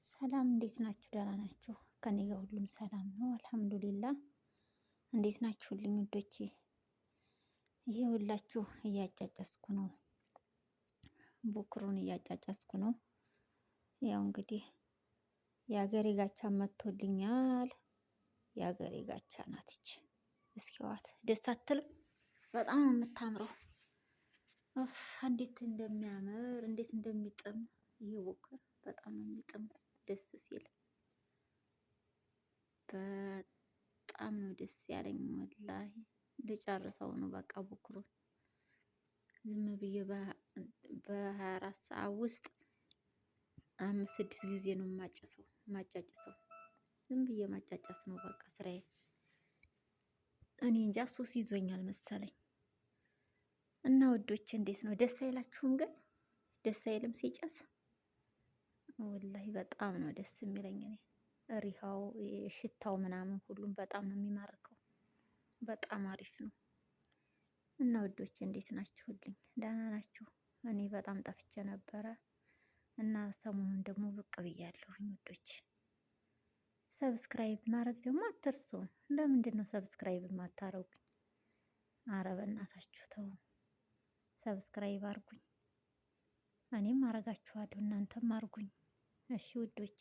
ሰላም እንዴት ናችሁ? ደህና ናችሁ? ከኔ ጋር ሁሉም ሰላም ነው አልሐምዱሊላህ። እንዴት ናችሁልኝ ውዶቼ? ይሄ ሁላችሁ እያጫጫስኩ ነው፣ ቡክሩን እያጫጫስኩ ነው። ያው እንግዲህ የሀገሬ ጋቻ መጥቶልኛል። የሀገሬ ጋቻ ናትች። እስኪዋት ደስ አትልም? በጣም ነው የምታምረው። እንዴት እንደሚያምር እንዴት እንደሚጥም ይሄ ቡክር በጣም ነው የሚጥም። ደስ ሲል በጣም ነው ደስ ያለኝ። ወላሂ ልጨርሰው ነው በቃ ቡክሩን ዝም ብዬ በ24 ሰዓት ውስጥ 5-6 ጊዜ ነው ማጫጭሰው። ዝም ብዬ ማጫጫስ ነው በቃ ስራዬ። እኔ እንጃ ሱስ ይዞኛል መሰለኝ። እና ውዶች እንዴት ነው? ደስ አይላችሁም? ግን ደስ አይልም ሲጨስ? ወላሂ በጣም ነው ደስ የሚለኝ። እኔ ሪሃው ሽታው ምናምን ሁሉም በጣም ነው የሚማርከው። በጣም አሪፍ ነው። እና ውዶች እንዴት ናችሁልኝ? ደህና ናችሁ? እኔ በጣም ጠፍቼ ነበረ እና ሰሞኑን ደግሞ ብቅ ብያለሁኝ ውዶች። ሰብስክራይብ ማድረግ ደግሞ አትርሱ። ለምንድን ነው ሰብስክራይብ የማታረጉኝ? አረ በእናታችሁ ተው፣ ሰብስክራይብ አርጉኝ። እኔም አረጋችኋለሁ እናንተም አርጉኝ። እሺ ውዶቼ